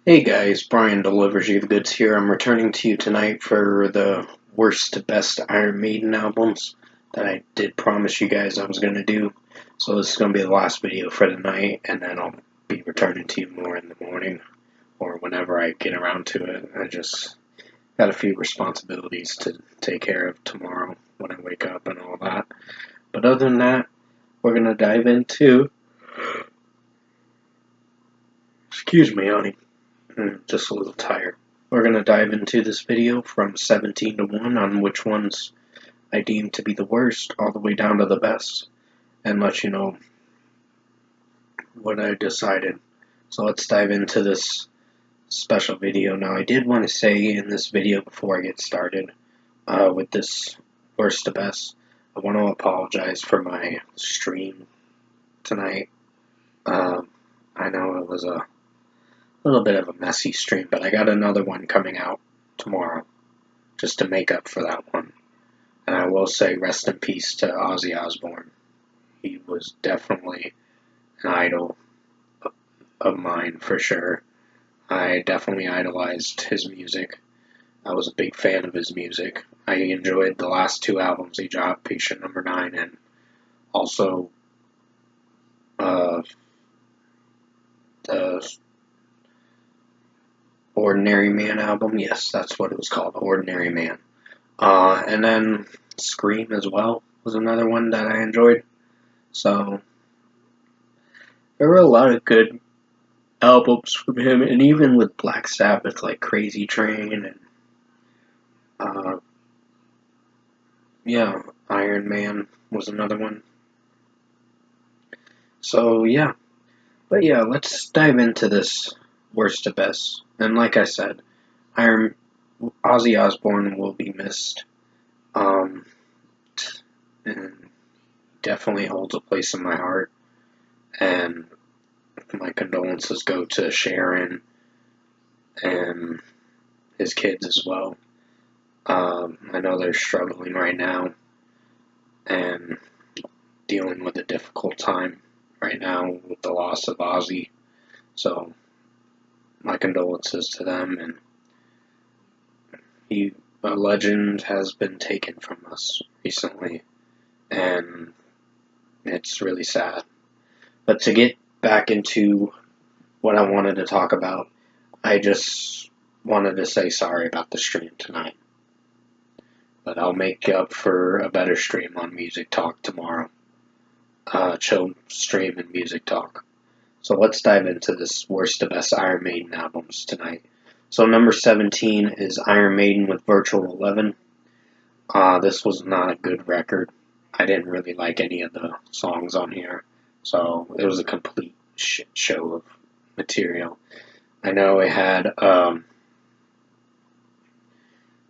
Hey guys, Brian delivers you the goods here. I'm returning to you tonight for the worst to best Iron Maiden albums that I did promise you guys I was going to do. So this is going to be the last video for the night, and then I'll be returning to you more in the morning or whenever I get around to it. I just got a few responsibilities to take care of tomorrow when I wake up and all that. But other than that, we're going to dive into... Excuse me, honey. Just a little tired. We're going to dive into this video from 17 to 1 on which ones I deem to be the worst, all the way down to the best, and let you know what I decided. So let's dive into this special video. Now, I did want to say in this video before I get started with this worst to best, I want to apologize for my stream tonight. I know it was a little bit of a messy stream, but I got another one coming out tomorrow just to make up for that one. And I will say rest in peace to Ozzy Osbourne. He was definitely an idol of mine for sure. I definitely idolized his music. I was a big fan of his music. I enjoyed the last two albums he dropped, Patient Number 9 and also the Ordinary Man album. Yes, that's what it was called, Ordinary Man. And then Scream as well was another one that I enjoyed. So there were a lot of good albums from him, and even with Black Sabbath, like Crazy Train and Iron Man was another one. So let's dive into this worst to best. And like I said, Ozzy Osbourne will be missed. And definitely holds a place in my heart. And my condolences go to Sharon and his kids as well. I know they're struggling right now and dealing with a difficult time right now with the loss of Ozzy. So my condolences to them. And a legend has been taken from us recently, and it's really sad. But to get back into what I wanted to talk about, I just wanted to say sorry about the stream tonight. But I'll make up for a better stream on Music Talk tomorrow. Chill stream and Music Talk. So let's dive into this worst to best Iron Maiden albums tonight. So number 17 is Iron Maiden with Virtual 11. This was not a good record. I didn't really like any of the songs on here. So it was a complete shit show of material. I know it had,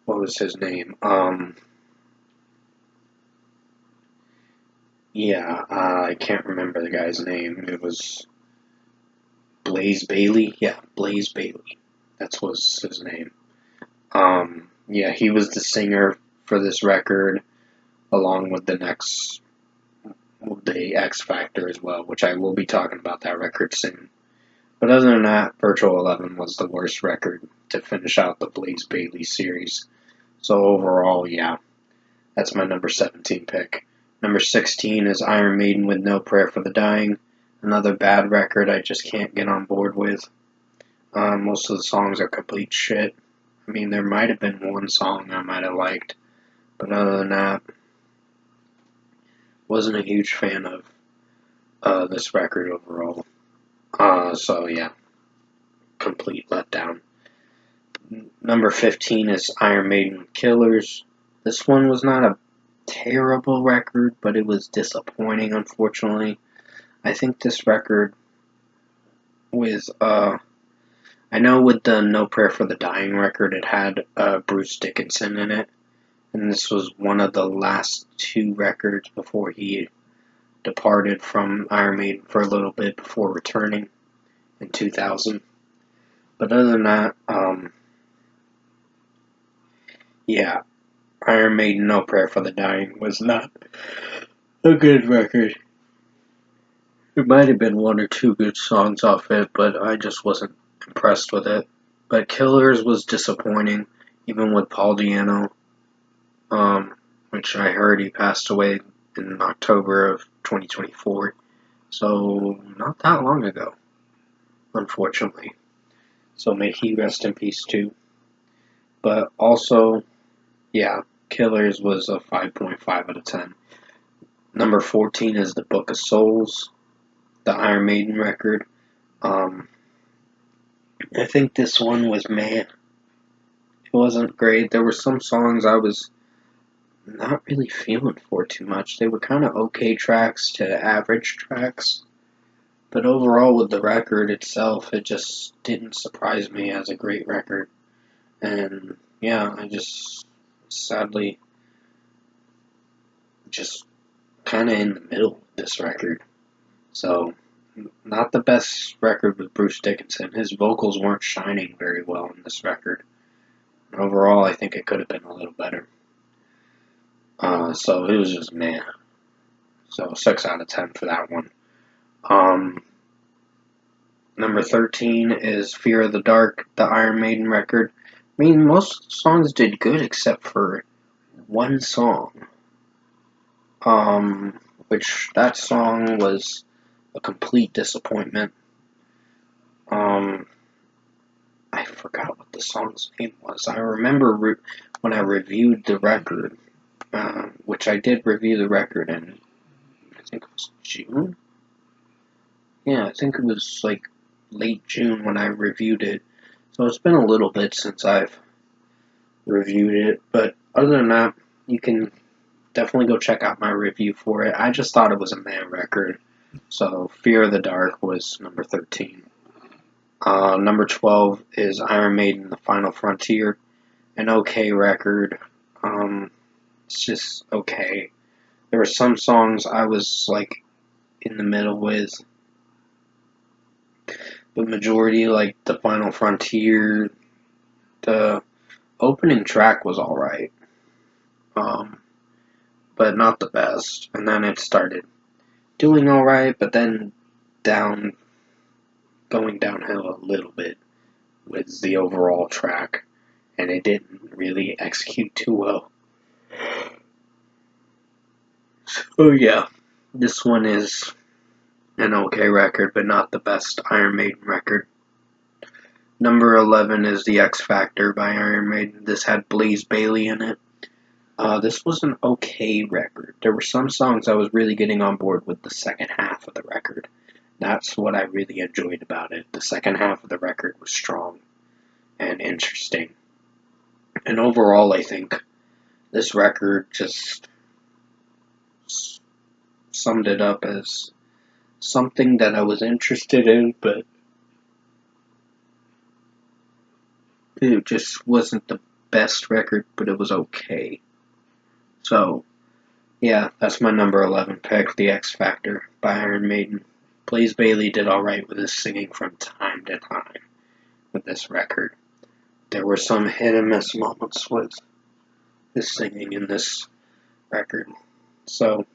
what was his name? I can't remember the guy's name. It was Blaze Bayley. Yeah, Blaze Bayley. That was his name. He was the singer for this record, along with the X Factor as well, which I will be talking about that record soon. But other than that, Virtual 11 was the worst record to finish out the Blaze Bayley series. So overall, that's my number 17 pick. Number 16 is Iron Maiden with No Prayer for the Dying. Another bad record I just can't get on board with. Most of the songs are complete shit. I mean, there might have been one song I might have liked, but other than that, wasn't a huge fan of this record overall. Complete letdown. Number 15 is Iron Maiden Killers. This one was not a terrible record, but it was disappointing, unfortunately. I think this record with, I know with the No Prayer for the Dying record, it had Bruce Dickinson in it, and this was one of the last two records before he departed from Iron Maiden for a little bit before returning in 2000. But other than that, Iron Maiden No Prayer for the Dying was not a good record. There might have been one or two good songs off it, but I just wasn't impressed with it. But Killers was disappointing, even with Paul Diano, which I heard he passed away in October of 2024. So, not that long ago, unfortunately. So, may he rest in peace too. But also, yeah, Killers was a 5.5 out of 10. Number 14 is The Book of Souls, the Iron Maiden record. I think this one was meh. It wasn't great. There were some songs I was not really feeling for too much. They were kind of okay tracks to average tracks. But overall, with the record itself, it just didn't surprise me as a great record. And yeah, I just sadly just kind of in the middle with this record. So, not the best record with Bruce Dickinson. His vocals weren't shining very well in this record. And overall, I think it could have been a little better. So it was just meh. So 6 out of 10 for that one. Number 13 is Fear of the Dark, the Iron Maiden record. I mean, most songs did good except for one song. Which that song was a complete disappointment. I forgot what the song's name was. I remember when I reviewed the record, which I did review the record in, I think it was June? Yeah, I think it was like late June when I reviewed it. So it's been a little bit since I've reviewed it, but other than that, you can definitely go check out my review for it. I just thought it was a man record. So Fear of the Dark was number 13. Number 12 is Iron Maiden, The Final Frontier. An okay record. It's just okay. There were some songs I was like in the middle with, but majority like The Final Frontier. The opening track was alright, but not the best. And then it started doing alright, but then going downhill a little bit with the overall track, and it didn't really execute too well. So yeah, this one is an okay record, but not the best Iron Maiden record. Number 11 is The X Factor by Iron Maiden. This had Blaze Bayley in it. This was an okay record. There were some songs I was really getting on board with the second half of the record. That's what I really enjoyed about it. The second half of the record was strong and interesting. And overall, I think this record just summed it up as something that I was interested in, but it just wasn't the best record, but it was okay. So, yeah, that's my number 11 pick, The X Factor by Iron Maiden. Blaze Bayley did alright with his singing from time to time with this record. There were some hit and miss moments with his singing in this record. So,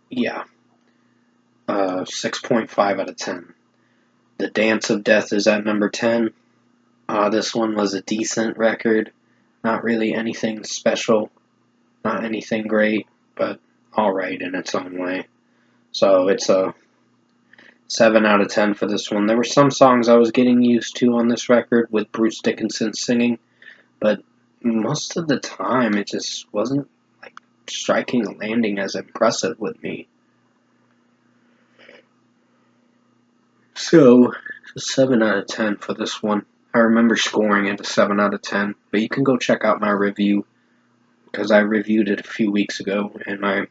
yeah, 6.5 out of 10. The Dance of Death is at number 10. This one was a decent record. Not really anything special. Not anything great, but alright in its own way. So it's a 7 out of 10 for this one. There were some songs I was getting used to on this record with Bruce Dickinson singing, but most of the time it just wasn't like striking a landing as impressive with me. So, 7 out of 10 for this one. I remember scoring it a 7 out of 10, but you can go check out my review because I reviewed it a few weeks ago, and I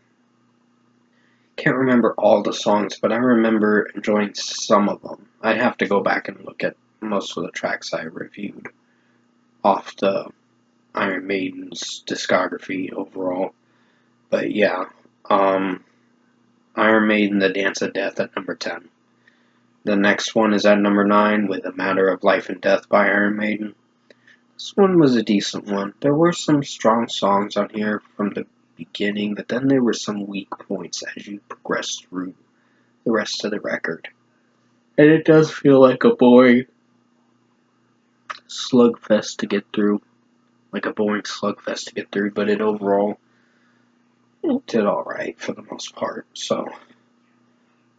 can't remember all the songs, but I remember enjoying some of them. I'd have to go back and look at most of the tracks I reviewed off the Iron Maiden's discography overall. But yeah, Iron Maiden, The Dance of Death at number 10. The next one is at number 9 with A Matter of Life and Death by Iron Maiden. This one was a decent one. There were some strong songs on here from the beginning, but then there were some weak points as you progressed through the rest of the record. And it does feel like a boring slugfest to get through. Like a boring slugfest to get through, but it overall it did alright for the most part. So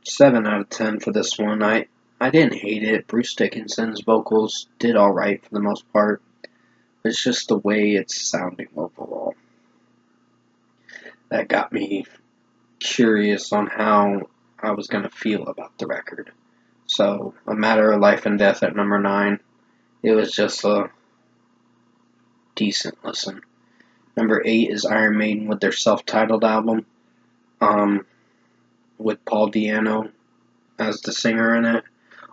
7 out of 10 for this one. I didn't hate it. Bruce Dickinson's vocals did alright for the most part. It's just the way it's sounding overall that got me curious on how I was going to feel about the record. So, A Matter of Life and Death at number 9. It was just a decent listen. Number 8 is Iron Maiden with their self-titled album, with Paul Di'Anno as the singer in it.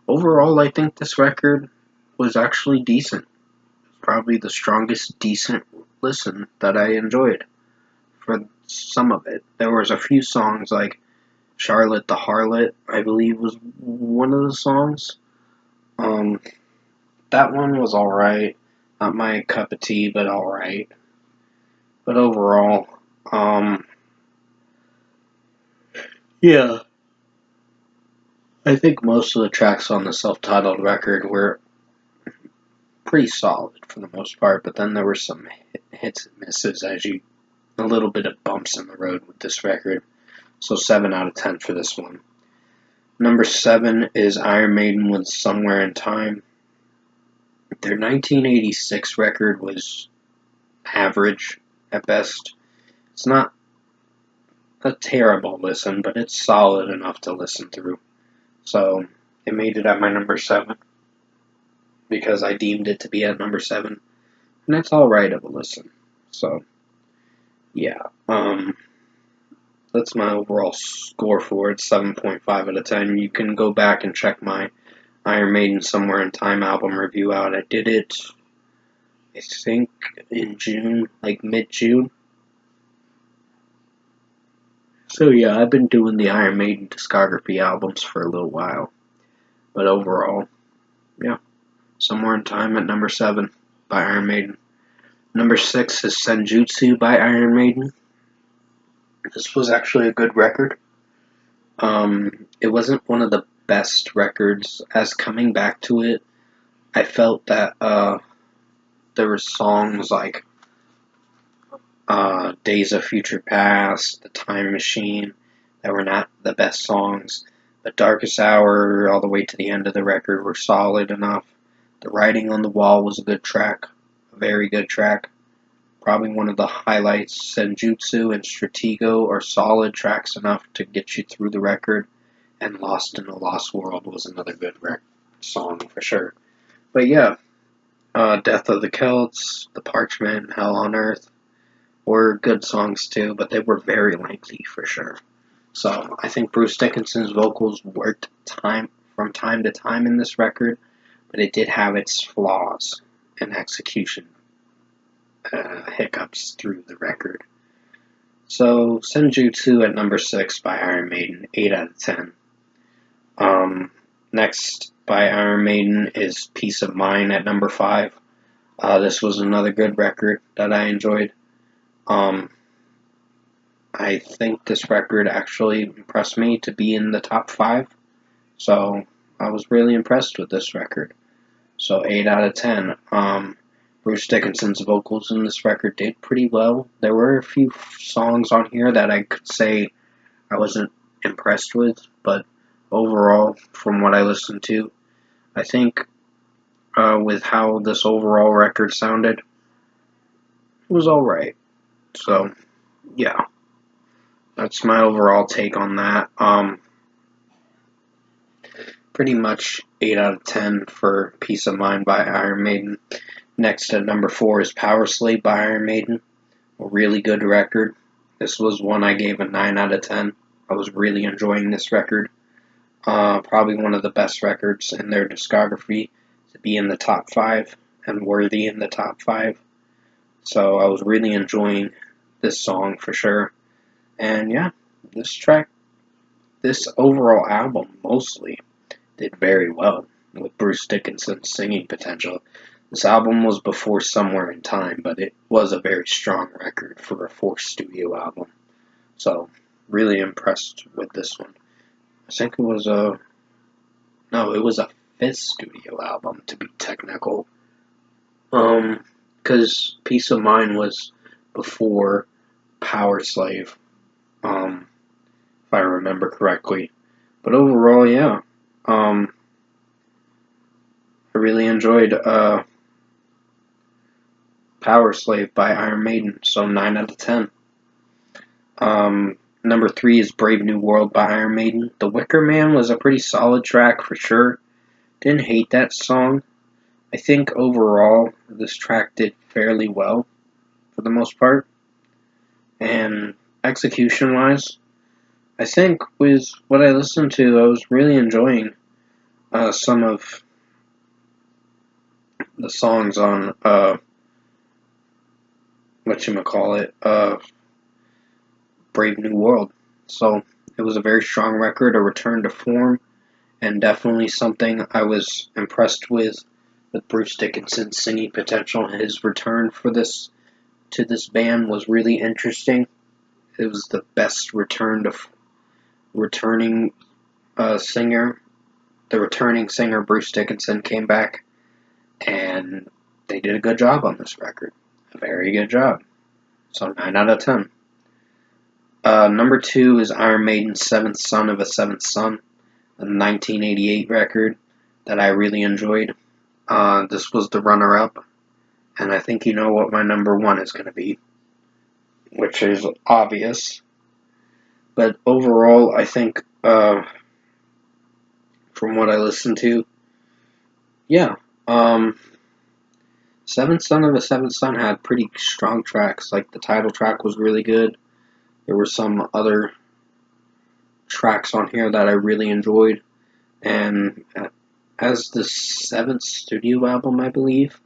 Overall, I think this record was actually decent. Probably the strongest decent listen that I enjoyed for some of it. There was a few songs like Charlotte the Harlot, I believe was one of the songs. That one was alright. Not my cup of tea, but alright. But overall, yeah. I think most of the tracks on the self-titled record were pretty solid for the most part, but then there were some hits and misses a little bit of bumps in the road with this record. So 7 out of 10 for this one. Number 7 is Iron Maiden with Somewhere in Time. Their 1986 record was average at best. It's not a terrible listen, but it's solid enough to listen through. So it made it at my number 7 because I deemed it to be at number 7. And it's alright of a listen. So, yeah. That's my overall score for it, 7.5 out of 10. You can go back and check my Iron Maiden Somewhere in Time album review out. I did it, I think, in June, like mid-June. So yeah, I've been doing the Iron Maiden discography albums for a little while. But overall, yeah, Somewhere in Time at number 7 by Iron Maiden. Number 6 is Senjutsu by Iron Maiden. This was actually a good record. It wasn't one of the best records. As coming back to it, I felt that there were songs like Days of Future Past, The Time Machine, that were not the best songs. But Darkest Hour, all the way to the end of the record, were solid enough. The Writing on the Wall was a good track, a very good track. Probably one of the highlights. Senjutsu and Stratego are solid tracks enough to get you through the record. And Lost in the Lost World was another good song for sure. But yeah, Death of the Celts, The Parchment, Hell on Earth were good songs too, but they were very lengthy for sure. So I think Bruce Dickinson's vocals worked from time to time in this record, but it did have its flaws and execution hiccups through the record. So Senjutsu at number 6 by Iron Maiden, 8 out of 10. Next by Iron Maiden is Peace of Mind at number 5. This was another good record that I enjoyed. I think this record actually impressed me to be in the top 5. So I was really impressed with this record. So 8 out of 10. Bruce Dickinson's vocals in this record did pretty well. There were a few songs on here that I could say I wasn't impressed with, but overall, from what I listened to, I think with how this overall record sounded, it was alright. So, yeah. That's my overall take on that. Pretty much 8 out of 10 for Peace of Mind by Iron Maiden. Next at number 4 is Power Slave by Iron Maiden. A really good record. This was one I gave a 9 out of 10. I was really enjoying this record. Probably one of the best records in their discography to be in the top 5 and worthy in the top 5. So I was really enjoying this song for sure. And yeah, this overall album mostly did very well with Bruce Dickinson's singing potential. This album was before Somewhere in Time, but it was a very strong record for a fourth studio album. So, really impressed with this one. I think it was No, it was a fifth studio album to be technical. Because Peace of Mind was before Power Slave, if I remember correctly. But overall, yeah, I really enjoyed Power Slave by Iron Maiden, so 9 out of 10. Number 3 is Brave New World by Iron Maiden. The Wicker Man was a pretty solid track for sure. Didn't hate that song. I think overall this track did fairly well for the most part. And execution wise, I think with what I listened to, I was really enjoying some of the songs on Brave New World. So it was a very strong record, a return to form, and definitely something I was impressed with Bruce Dickinson's singing potential. His return for this to this band was really interesting. It was the best returning singer. The returning singer Bruce Dickinson came back, and they did a good job on this record. A very good job. So 9 out of 10. Number 2 is Iron Maiden's Seventh Son of a Seventh Son, a 1988 record that I really enjoyed. This was the runner-up, and I think you know what my number 1 is going to be, which is obvious. But overall, I think, from what I listened to, yeah, Seventh Son of a Seventh Son had pretty strong tracks. Like, the title track was really good. There were some other tracks on here that I really enjoyed. And as the 7th studio album, I believe,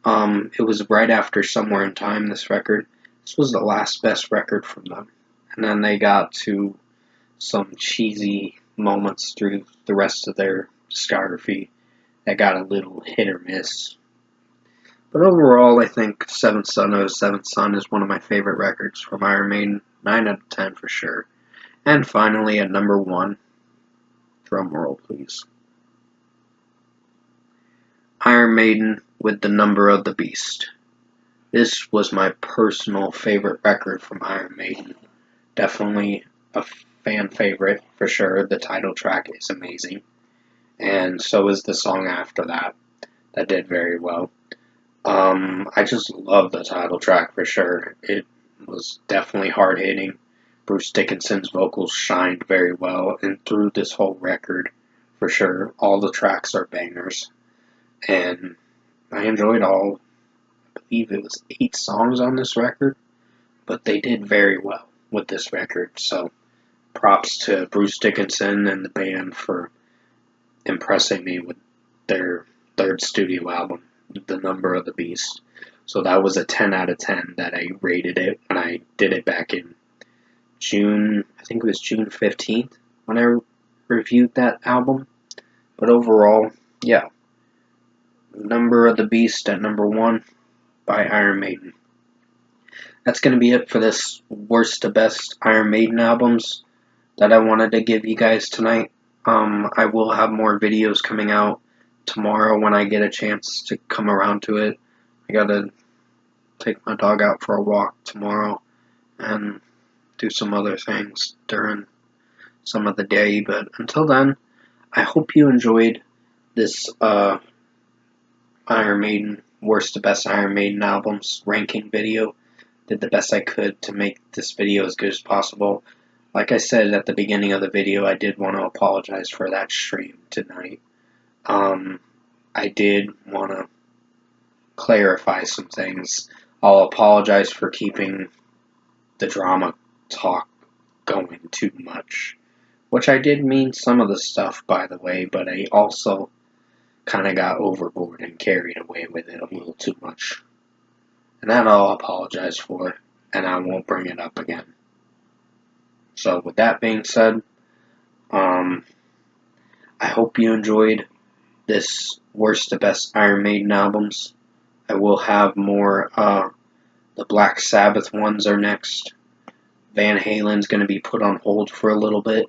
it was right after Somewhere in Time, this record. This was the last best record from them. And then they got to some cheesy moments through the rest of their discography that got a little hit or miss. But overall, I think Seventh Son of a Seventh Son is one of my favorite records from Iron Maiden. 9 out of 10 for sure. And finally, at number 1, drum roll please, Iron Maiden with The Number of the Beast. This was my personal favorite record from Iron Maiden. Definitely a fan favorite for sure. The title track is amazing. And so is the song after that. That did very well. I just love the title track for sure. It was definitely hard hitting. Bruce Dickinson's vocals shined very well, and through this whole record, for sure, all the tracks are bangers. And I enjoyed all, I believe it was 8 songs on this record, but they did very well with this record. So props to Bruce Dickinson and the band for impressing me with their 3rd studio album, The Number of the Beast. So that was a 10 out of 10 that I rated it when I did it back in June, I think it was June 15th when I reviewed that album. But overall, yeah, Number of the Beast at number 1 by Iron Maiden. That's going to be it for this worst to best Iron Maiden albums that I wanted to give you guys tonight. I will have more videos coming out tomorrow when I get a chance to come around to it. I gotta take my dog out for a walk tomorrow and do some other things during some of the day. But until then, I hope you enjoyed this Iron Maiden, worst to best Iron Maiden albums ranking video. Did the best I could to make this video as good as possible. Like I said at the beginning of the video, I did want to apologize for that stream tonight. I did want to clarify some things. I'll apologize for keeping the drama talk going too much, which I did mean some of the stuff, by the way, but I also kind of got overboard and carried away with it a little too much. And that I'll apologize for, and I won't bring it up again. So with that being said, I hope you enjoyed this worst to best Iron Maiden albums. I will have more, the Black Sabbath ones are next. Van Halen's going to be put on hold for a little bit.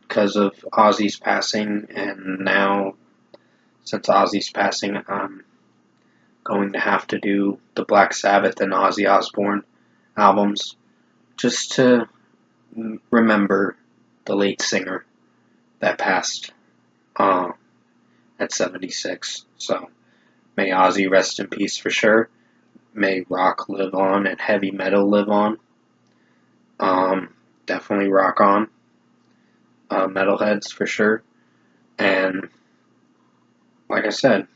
because of Ozzy's passing, and now since Ozzy's passing, I'm going to have to do the Black Sabbath and Ozzy Osbourne albums just to remember the late singer that passed at 76. So may Ozzy rest in peace for sure. May rock live on and heavy metal live on. Definitely rock on. Metalheads for sure. And like I said,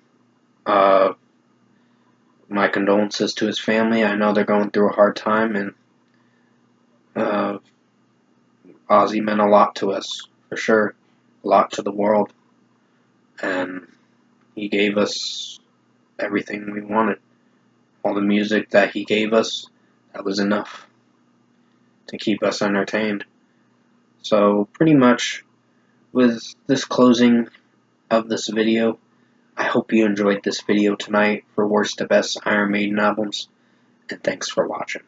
my condolences to his family. I know they're going through a hard time, and uh, Ozzy meant a lot to us, for sure. A lot to the world. And he gave us everything we wanted. All the music that he gave us, that was enough to keep us entertained. So, pretty much, with this closing of this video, I hope you enjoyed this video tonight for worst to best Iron Maiden albums, and thanks for watching.